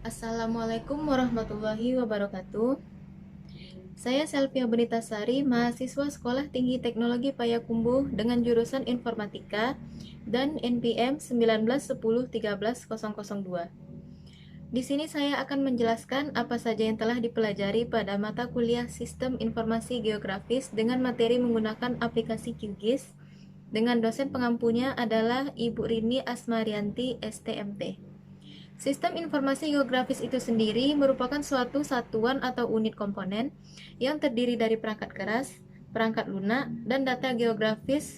Assalamualaikum warahmatullahi wabarakatuh. Saya Selvia Benitasari, mahasiswa Sekolah Tinggi Teknologi Payakumbuh dengan jurusan Informatika dan NPM 1910130002. Di sini saya akan menjelaskan apa saja yang telah dipelajari pada mata kuliah Sistem Informasi Geografis dengan materi menggunakan aplikasi QGIS dengan dosen pengampunya adalah Ibu Rini Asmarianti, STMT. Sistem informasi geografis itu sendiri merupakan suatu satuan atau unit komponen yang terdiri dari perangkat keras, perangkat lunak, dan data geografis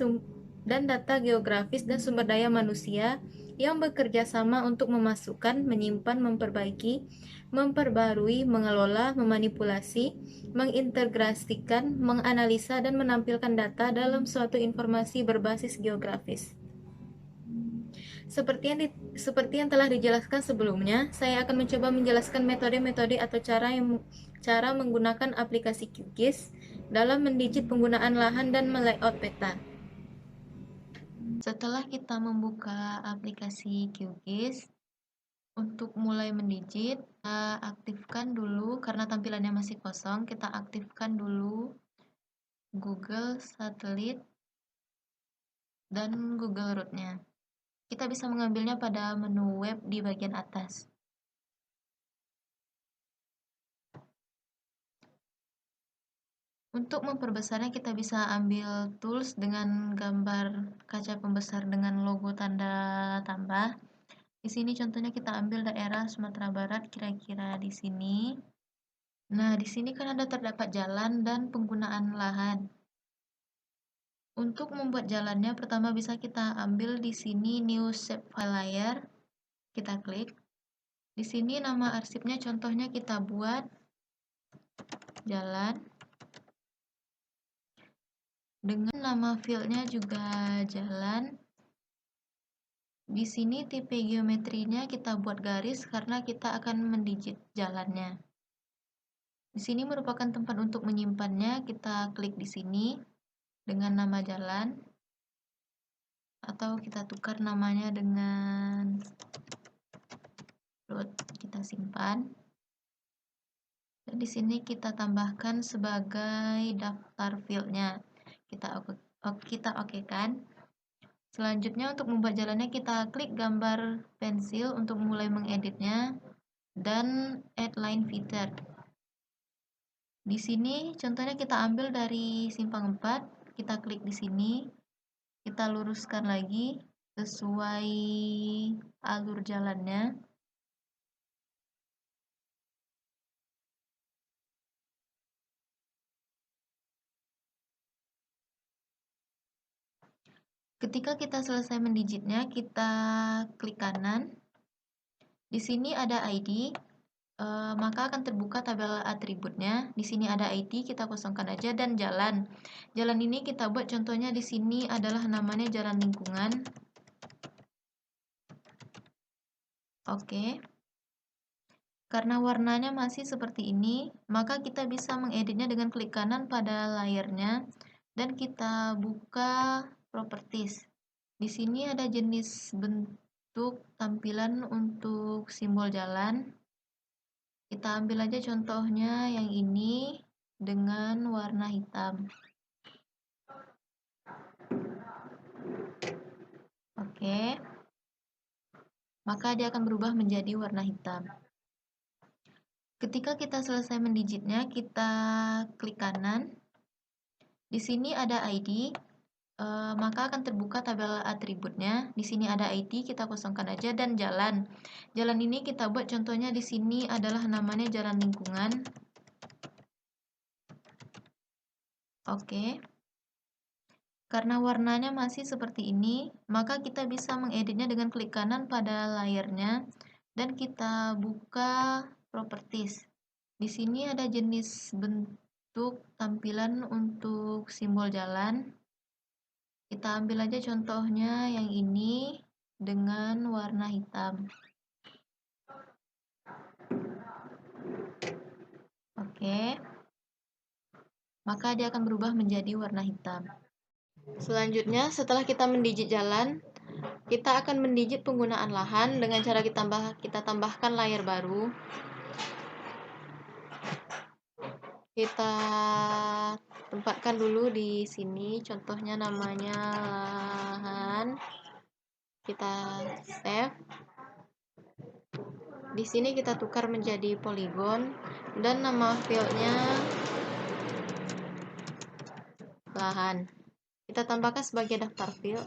dan sumber daya manusia yang bekerja sama untuk memasukkan, menyimpan, memperbaiki, memperbarui, mengelola, memanipulasi, mengintegrasikan, menganalisa, dan menampilkan data dalam suatu informasi berbasis geografis. Seperti yang telah dijelaskan sebelumnya, saya akan mencoba menjelaskan metode-metode atau cara menggunakan aplikasi QGIS dalam mendigit penggunaan lahan dan melayout peta. Setelah kita membuka aplikasi QGIS, untuk mulai mendigit, kita aktifkan dulu karena tampilannya masih kosong, kita aktifkan dulu Google Satelit dan Google Root-nya. Kita bisa mengambilnya pada menu web di bagian atas. Untuk memperbesarnya kita bisa ambil tools dengan gambar kaca pembesar dengan logo tanda tambah. Di sini contohnya kita ambil daerah Sumatera Barat kira-kira di sini. Nah, di sini kan ada terdapat jalan dan penggunaan lahan. Untuk membuat jalannya pertama bisa kita ambil di sini New Shapefile Layer. Kita klik. Di sini nama arsipnya contohnya kita buat jalan. Dengan nama filenya juga jalan. Di sini tipe geometrinya kita buat garis karena kita akan mendigit jalannya. Di sini merupakan tempat untuk menyimpannya. Kita klik di sini dengan nama jalan atau kita tukar namanya dengan root. Kita simpan. Dan di sini kita tambahkan sebagai daftar fieldnya. Kita okekan. Selanjutnya untuk membuat jalannya kita klik gambar pensil untuk mulai mengeditnya dan add line feeder. Di sini contohnya kita ambil dari simpang 4, kita klik di sini, kita luruskan lagi sesuai alur jalannya. Ketika kita selesai mendigitnya, kita klik kanan. Di sini ada ID, maka akan terbuka tabel atributnya. Di sini ada ID, kita kosongkan aja, dan jalan. Jalan ini kita buat contohnya di sini adalah namanya jalan lingkungan. Oke. Karena warnanya masih seperti ini, maka kita bisa mengeditnya dengan klik kanan pada layarnya dan kita buka properties. Di sini ada jenis bentuk tampilan untuk simbol jalan. Kita ambil aja contohnya yang ini dengan warna hitam. Oke. Maka dia akan berubah menjadi warna hitam. Ketika kita selesai mendigitnya, kita klik kanan. Di sini ada ID, maka akan terbuka tabel atributnya. Di sini ada ID, kita kosongkan aja, dan jalan. Jalan ini kita buat contohnya di sini adalah namanya jalan lingkungan. Oke. Karena warnanya masih seperti ini, maka kita bisa mengeditnya dengan klik kanan pada layarnya dan kita buka properties. Di sini ada jenis bentuk tampilan untuk simbol jalan. Kita ambil aja contohnya yang ini dengan warna hitam. Oke. Maka dia akan berubah menjadi warna hitam. Selanjutnya, setelah kita mendigit jalan, Kita akan mendigit penggunaan lahan dengan cara kita tambahkan layer baru. Kita tempatkan dulu di sini, contohnya namanya lahan. Kita save. Di sini kita tukar menjadi poligon dan nama filenya lahan. Kita tambahkan sebagai daftar field.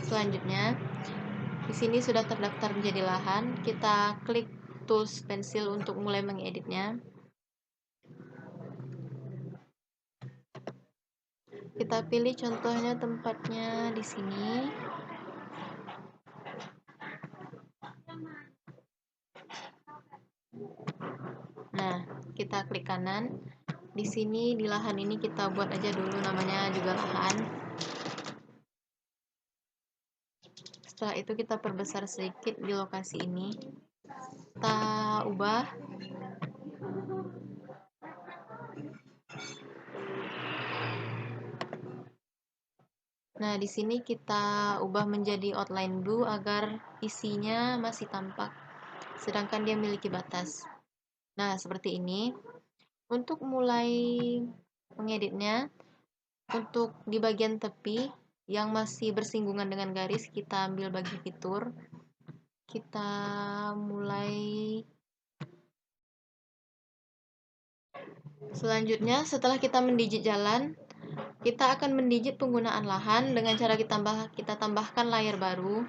Selanjutnya, di sini sudah terdaftar menjadi lahan. Kita klik tools pensil untuk mulai mengeditnya. Kita pilih contohnya tempatnya di sini. Nah, kita klik kanan. Di sini di lahan ini kita buat aja dulu namanya juga lahan. Setelah itu kita perbesar sedikit di lokasi ini. Kita ubah. Nah, di sini kita ubah menjadi outline blue agar isinya masih tampak, sedangkan dia memiliki batas. Nah, seperti ini. Untuk mulai mengeditnya, untuk di bagian tepi yang masih bersinggungan dengan garis, kita ambil bagi fitur. Kita mulai. Selanjutnya, setelah kita mendigit jalan, kita akan mendigit penggunaan lahan dengan cara kita tambahkan layer baru.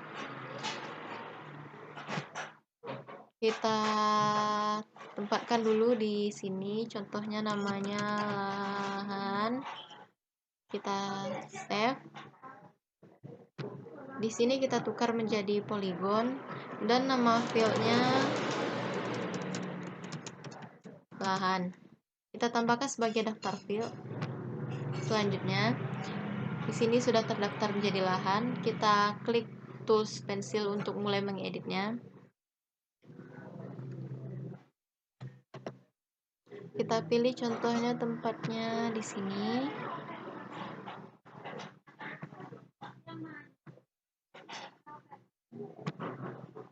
Kita tempatkan dulu di sini, contohnya namanya lahan. Kita save. Di sini kita tukar menjadi poligon dan nama filenya lahan. Kita tambahkan sebagai daftar field. Selanjutnya, di sini sudah terdaftar menjadi lahan. Kita klik tools pensil untuk mulai mengeditnya. Kita pilih contohnya tempatnya di sini.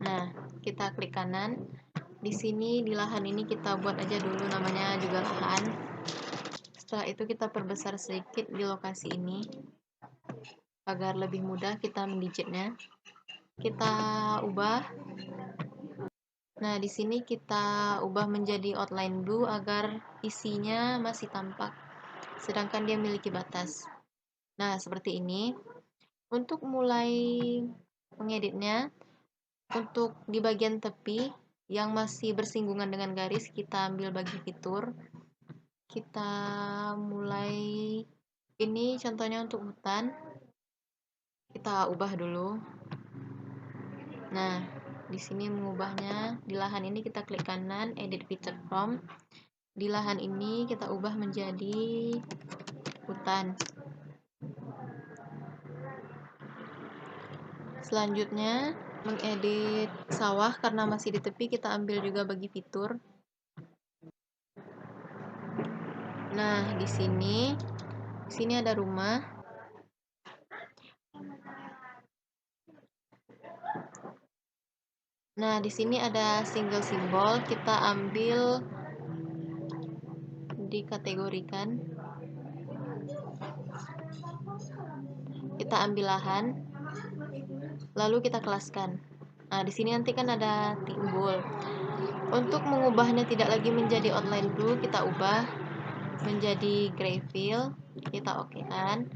Nah, kita klik kanan. Di sini di lahan ini kita buat aja dulu namanya juga lahan. Setelah itu kita perbesar sedikit di lokasi ini agar lebih mudah kita mendigitnya. Kita ubah. Nah, di sini kita ubah menjadi outline blue agar isinya masih tampak, sedangkan dia memiliki batas. Nah, seperti ini. Untuk mulai mengeditnya, untuk di bagian tepi yang masih bersinggungan dengan garis, kita ambil bagi fitur. Kita mulai. Ini contohnya untuk hutan. Kita ubah dulu. Nah, di sini mengubahnya, di lahan ini kita klik kanan, edit feature from. Di lahan ini kita ubah menjadi hutan. Selanjutnya, mengedit sawah karena masih di tepi, kita ambil juga bagi fitur. Nah, di sini ada rumah. Nah, di sini ada single simbol, kita ambil dikategorikan. Kita ambil lahan, lalu kita kelaskan. Nah, di sini nanti kan ada timbul. Untuk mengubahnya tidak lagi menjadi outline blue, kita ubah menjadi gray fill. Kita oke kan.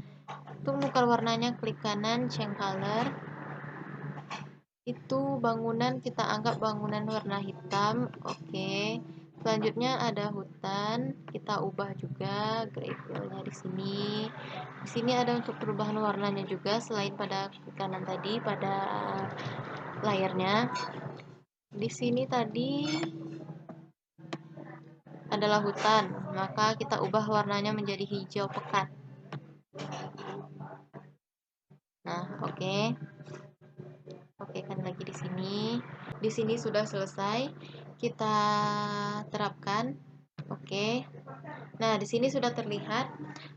Untuk menukar warnanya, klik kanan, change color. Itu bangunan kita anggap bangunan warna hitam. Oke. Selanjutnya ada hutan, kita ubah juga gray fill-nya di sini. Di sini ada untuk perubahan warnanya juga selain pada klik kanan tadi pada layarnya. Di sini tadi adalah hutan, maka kita ubah warnanya menjadi hijau pekat. Nah, oke. Oke kan lagi di sini. Di sini sudah selesai. Kita terapkan. Oke. Nah, di sini sudah terlihat.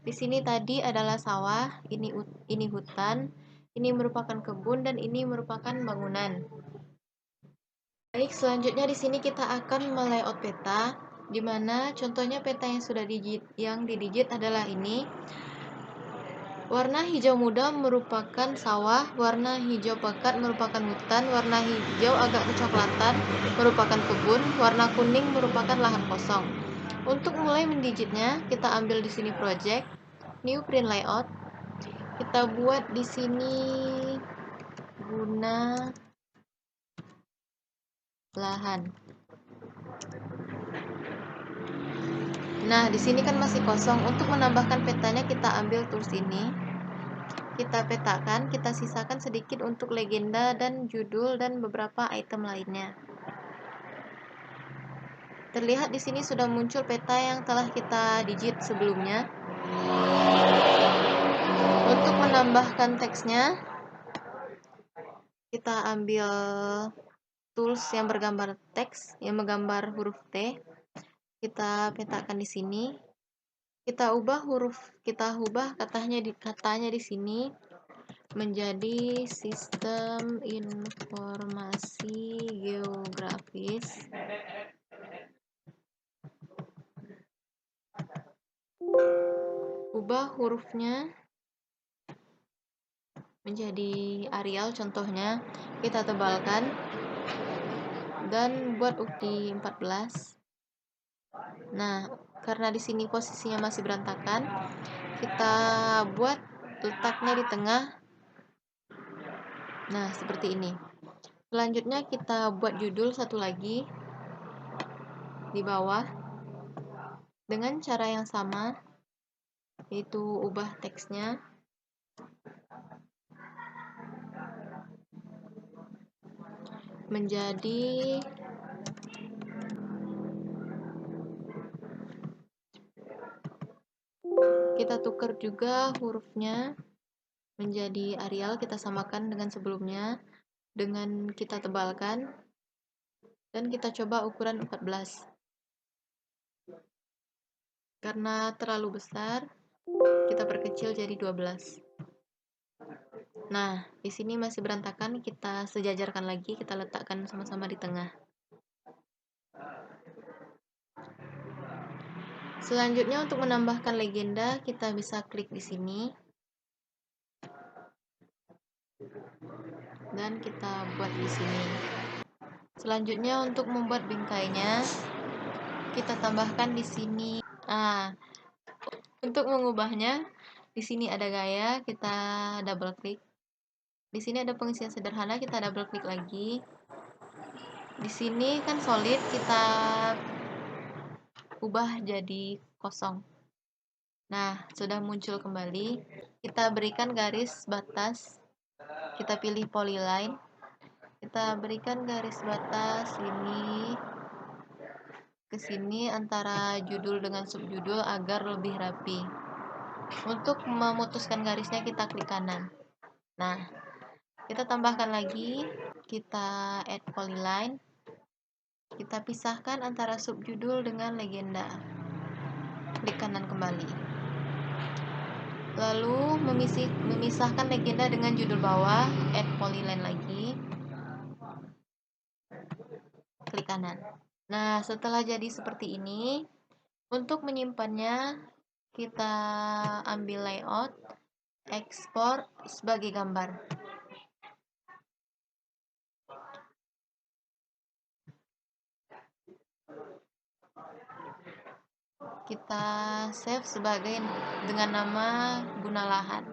Di sini tadi adalah sawah, ini hutan. Ini merupakan kebun dan ini merupakan bangunan. Baik, selanjutnya di sini kita akan melayout peta, di mana contohnya peta yang sudah digit adalah ini. Warna hijau muda merupakan sawah, warna hijau pekat merupakan hutan, warna hijau agak kecoklatan merupakan kebun, warna kuning merupakan lahan kosong. Untuk mulai mendigitnya, kita ambil di sini project, new print layout. Kita buat di sini guna lahan. Nah, di sini kan masih kosong. Untuk menambahkan petanya kita ambil tools ini. Kita petakan, kita sisakan sedikit untuk legenda dan judul dan beberapa item lainnya. Terlihat di sini sudah muncul peta yang telah kita digit sebelumnya. Untuk menambahkan teksnya, kita ambil tools yang bergambar teks, yang menggambar huruf T. Kita petakan di sini. Kita ubah katanya di sini menjadi sistem informasi geografis. Ubah hurufnya menjadi Arial contohnya. Kita tebalkan dan buat ukti 14. Nah, karena di sini posisinya masih berantakan, kita buat letaknya di tengah. Nah, seperti ini. Selanjutnya kita buat judul satu lagi di bawah dengan cara yang sama, yaitu ubah teksnya menjadi kita tukar juga hurufnya menjadi Arial, kita samakan dengan sebelumnya dengan kita tebalkan dan kita coba ukuran 14. Karena terlalu besar, kita perkecil jadi 12. Nah, di sini masih berantakan, kita sejajarkan lagi, kita letakkan sama-sama di tengah. Selanjutnya untuk menambahkan legenda, kita bisa klik di sini. Dan kita buat di sini. Selanjutnya untuk membuat bingkainya, kita tambahkan di sini. Untuk mengubahnya, di sini ada gaya, kita double klik. Di sini ada pengisian sederhana, kita double klik lagi. Di sini kan solid, kita ubah jadi kosong. Nah, sudah muncul kembali. Kita berikan garis batas. Kita pilih polyline. Kita berikan garis batas ini ke sini antara judul dengan subjudul agar lebih rapi. Untuk memutuskan garisnya kita klik kanan. Nah, kita tambahkan lagi, kita add polyline. Kita pisahkan antara subjudul dengan legenda. Klik kanan kembali. Lalu memisahkan legenda dengan judul bawah, add polyline lagi. Klik kanan. Nah, setelah jadi seperti ini, untuk menyimpannya, kita ambil layout, ekspor sebagai gambar. Kita save sebagai dengan nama guna lahan.